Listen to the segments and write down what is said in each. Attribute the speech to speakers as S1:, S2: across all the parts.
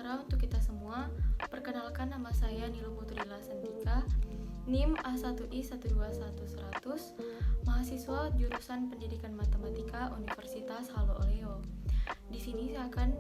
S1: sejahtera untuk kita semua. Perkenalkan, nama saya Nilu Putri Lasentika, NIM A1I12111, mahasiswa jurusan Pendidikan Matematika Universitas Halo-Oleo. Di sini saya akan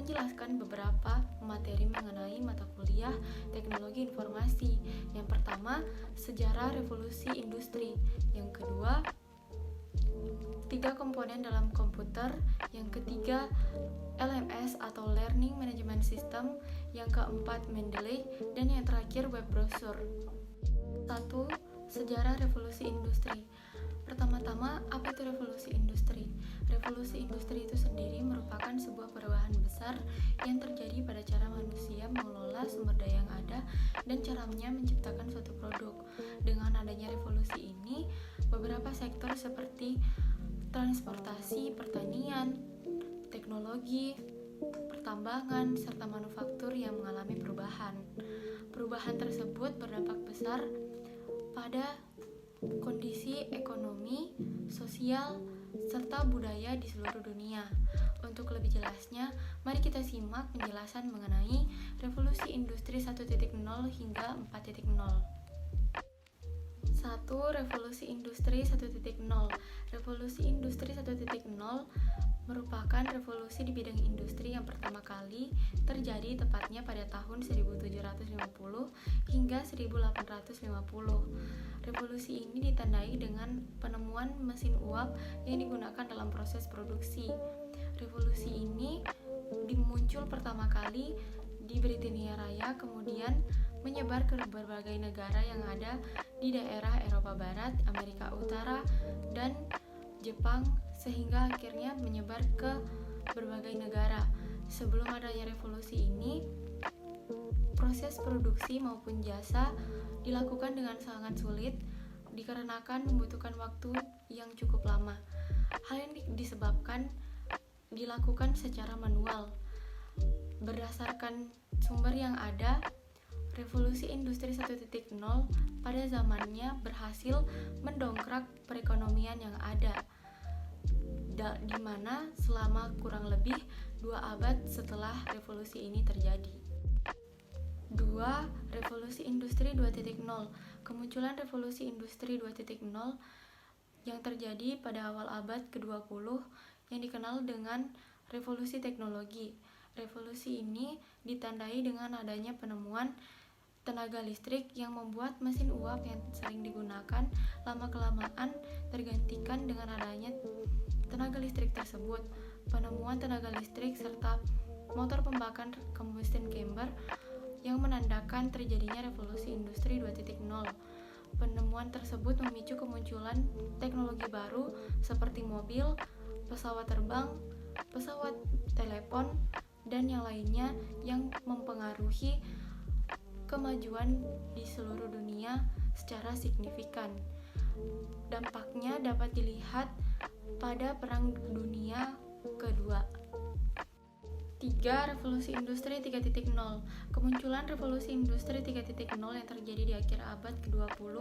S1: menjelaskan beberapa materi mengenai mata kuliah Teknologi Informasi. Yang pertama, sejarah revolusi industri. Yang kedua, 3 komponen dalam komputer. Yang ketiga, LMS atau Learning Management System. Yang keempat, Mendeley. Dan yang terakhir, web browser. 1. Sejarah revolusi industri. Pertama-tama, apa itu revolusi industri? Revolusi industri itu sendiri merupakan sebuah perubahan besar yang terjadi pada cara manusia mengelola sumber daya yang ada dan caranya menciptakan suatu produk. Dengan adanya revolusi ini, beberapa sektor seperti transportasi, pertanian, teknologi, pertambangan, serta manufaktur yang mengalami perubahan. Perubahan tersebut berdampak besar pada kondisi ekonomi, sosial, serta budaya di seluruh dunia. Untuk lebih jelasnya, mari kita simak penjelasan mengenai revolusi industri 1.0 hingga 4.0. 1. Revolusi industri 1.0. Revolusi industri 1.0 merupakan revolusi di bidang industri yang pertama kali terjadi tepatnya pada tahun 1750 hingga 1850. Revolusi ini ditandai dengan penemuan mesin uap yang digunakan dalam proses produksi. Revolusi ini muncul pertama kali di Britania Raya, kemudian menyebar ke berbagai negara yang ada di daerah Eropa Barat, Amerika Utara, dan Jepang, sehingga akhirnya menyebar ke berbagai negara. Sebelum adanya revolusi ini, proses produksi maupun jasa dilakukan dengan sangat sulit dikarenakan membutuhkan waktu yang cukup lama. Hal ini disebabkan dilakukan secara manual. Berdasarkan sumber yang ada, revolusi industri 1.0 pada zamannya berhasil mendongkrak perekonomian yang ada, di mana selama kurang lebih 2 abad setelah revolusi ini terjadi. 2. Revolusi industri 2.0. Kemunculan revolusi industri 2.0 yang terjadi pada awal abad ke-20 yang dikenal dengan revolusi teknologi. Revolusi ini ditandai dengan adanya penemuan tenaga listrik yang membuat mesin uap yang sering digunakan lama-kelamaan tergantikan dengan adanya tenaga listrik tersebut. Penemuan tenaga listrik serta motor pembakaran combustion chamber yang menandakan terjadinya revolusi industri 2.0. Penemuan tersebut memicu kemunculan teknologi baru seperti mobil, pesawat terbang, pesawat telepon, dan yang lainnya yang mempengaruhi kemajuan di seluruh dunia secara signifikan. Dampaknya dapat dilihat pada Perang Dunia Kedua. 3. Revolusi industri 3.0. Kemunculan revolusi industri 3.0 yang terjadi di akhir abad ke-20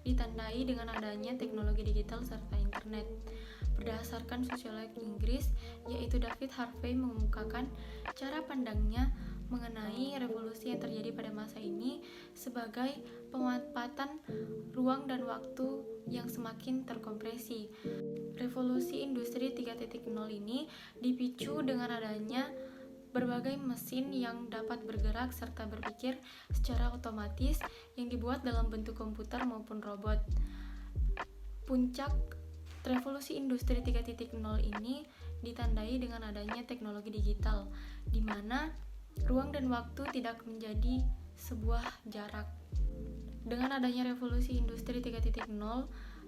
S1: ditandai dengan adanya teknologi digital serta internet. Berdasarkan sosiolog Inggris yaitu David Harvey mengemukakan cara pandangnya mengenai revolusi yang terjadi pada masa ini sebagai pemanfaatan ruang dan waktu yang semakin terkompresi. Revolusi industri 3.0 ini dipicu dengan adanya berbagai mesin yang dapat bergerak serta berpikir secara otomatis yang dibuat dalam bentuk komputer maupun robot. Puncak revolusi industri 3.0 ini ditandai dengan adanya teknologi digital, di mana ruang dan waktu tidak menjadi sebuah jarak. Dengan adanya revolusi industri 3.0,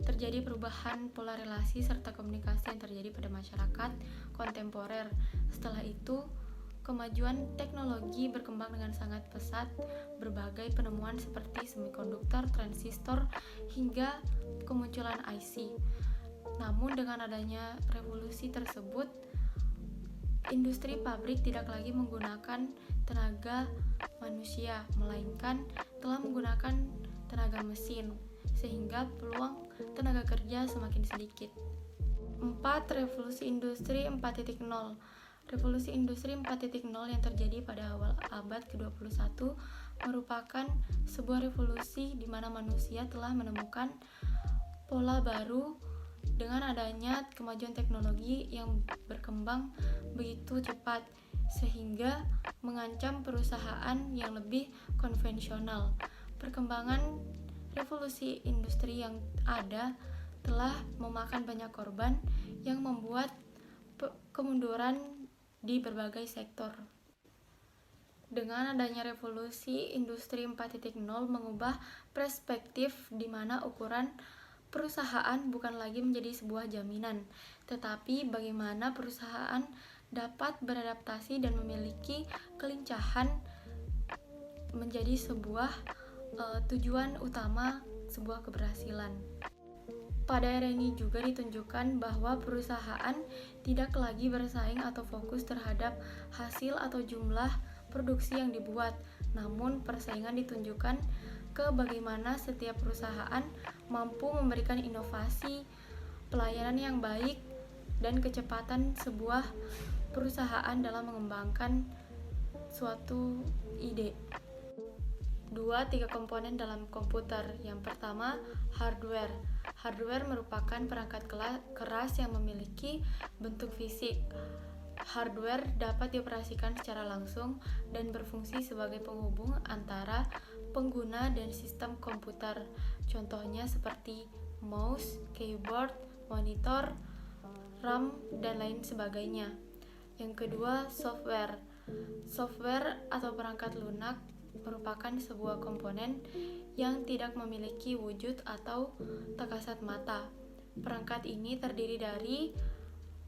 S1: terjadi perubahan pola relasi serta komunikasi yang terjadi pada masyarakat kontemporer. Setelah itu, kemajuan teknologi berkembang dengan sangat pesat, berbagai penemuan seperti semikonduktor, transistor, hingga kemunculan IC. Namun dengan adanya revolusi tersebut, industri pabrik tidak lagi menggunakan tenaga manusia, melainkan telah menggunakan tenaga mesin, sehingga peluang tenaga kerja semakin sedikit. 4. Revolusi industri 4.0. Revolusi Industri 4.0 yang terjadi pada awal abad ke-21 merupakan sebuah revolusi di mana manusia telah menemukan pola baru dengan adanya kemajuan teknologi yang berkembang begitu cepat sehingga mengancam perusahaan yang lebih konvensional. Perkembangan revolusi industri yang ada telah memakan banyak korban yang membuat kemunduran di berbagai sektor. Dengan adanya revolusi industri 4.0 mengubah perspektif di mana ukuran perusahaan bukan lagi menjadi sebuah jaminan, tetapi bagaimana perusahaan dapat beradaptasi dan memiliki kelincahan menjadi sebuah tujuan utama sebuah keberhasilan. Pada era ini juga ditunjukkan bahwa perusahaan tidak lagi bersaing atau fokus terhadap hasil atau jumlah produksi yang dibuat, namun persaingan ditunjukkan ke bagaimana setiap perusahaan mampu memberikan inovasi, pelayanan yang baik, dan kecepatan sebuah perusahaan dalam mengembangkan suatu ide. 3 komponen dalam komputer. Yang pertama, hardware. Hardware merupakan perangkat keras yang memiliki bentuk fisik. Hardware dapat dioperasikan secara langsung dan berfungsi sebagai penghubung antara pengguna dan sistem komputer. Contohnya seperti mouse, keyboard, monitor, RAM, dan lain sebagainya. Yang kedua, software. Software atau perangkat lunak merupakan sebuah komponen yang tidak memiliki wujud atau tak kasat mata. Perangkat ini terdiri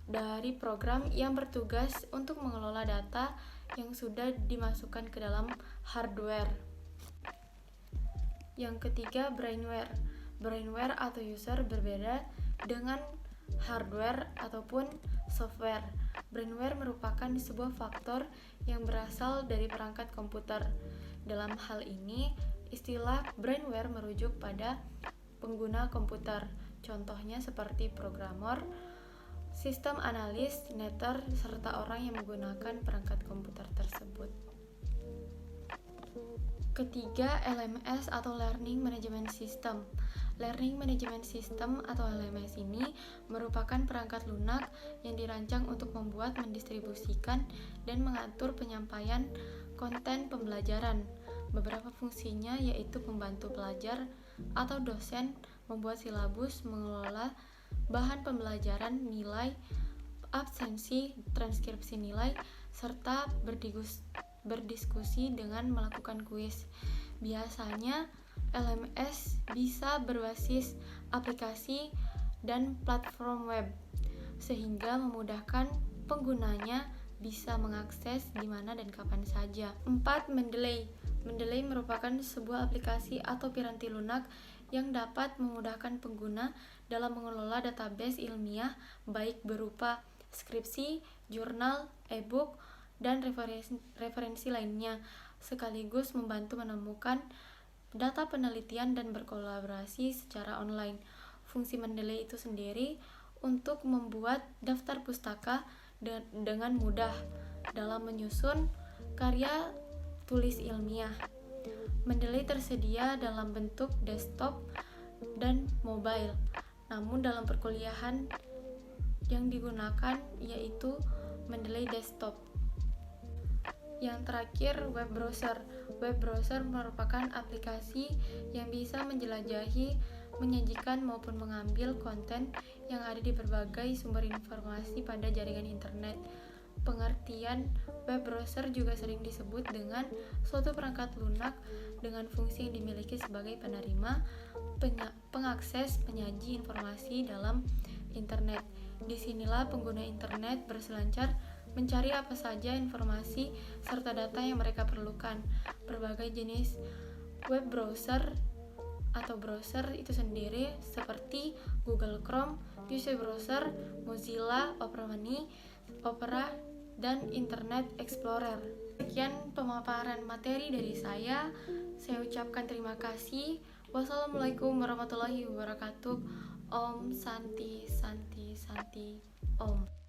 S1: dari program yang bertugas untuk mengelola data yang sudah dimasukkan ke dalam hardware. Yang ketiga, brainware. Brainware atau user berbeda dengan hardware ataupun software. Brainware merupakan sebuah faktor yang berasal dari perangkat komputer. Dalam hal ini, istilah brainware merujuk pada pengguna komputer. Contohnya seperti programmer, sistem analis, netter, serta orang yang menggunakan perangkat komputer tersebut. Ketiga, LMS atau Learning Management System. Learning Management System atau LMS ini merupakan perangkat lunak yang dirancang untuk membuat, mendistribusikan, dan mengatur penyampaian konten pembelajaran. Beberapa fungsinya yaitu membantu pelajar atau dosen membuat silabus, mengelola bahan pembelajaran, nilai, absensi, transkripsi nilai, serta berdiskusi dengan melakukan kuis. Biasanya LMS bisa berbasis aplikasi dan platform web sehingga memudahkan penggunanya bisa mengakses di mana dan kapan saja. 4. Mendeley. Mendeley merupakan sebuah aplikasi atau piranti lunak yang dapat memudahkan pengguna dalam mengelola database ilmiah baik berupa skripsi, jurnal, e-book, dan referensi lainnya, sekaligus membantu menemukan data penelitian dan berkolaborasi secara online. Fungsi Mendeley itu sendiri untuk membuat daftar pustaka dengan mudah dalam menyusun karya tulis ilmiah. Mendeley tersedia dalam bentuk desktop dan mobile. Namun dalam perkuliahan yang digunakan yaitu Mendeley desktop. Yang terakhir, web browser. Web browser merupakan aplikasi yang bisa menjelajahi, menyajikan maupun mengambil konten yang ada di berbagai sumber informasi pada jaringan internet. Pengertian web browser juga sering disebut dengan suatu perangkat lunak dengan fungsi yang dimiliki sebagai penerima, pengakses, penyaji informasi dalam internet. Disinilah pengguna internet berselancar mencari apa saja informasi serta data yang mereka perlukan. Berbagai jenis web browser atau browser itu sendiri seperti Google Chrome, UC Browser, Mozilla, Opera, dan Internet Explorer. Sekian pemaparan materi dari saya ucapkan terima kasih. Wassalamualaikum warahmatullahi wabarakatuh. Om Santi Santi Santi Om.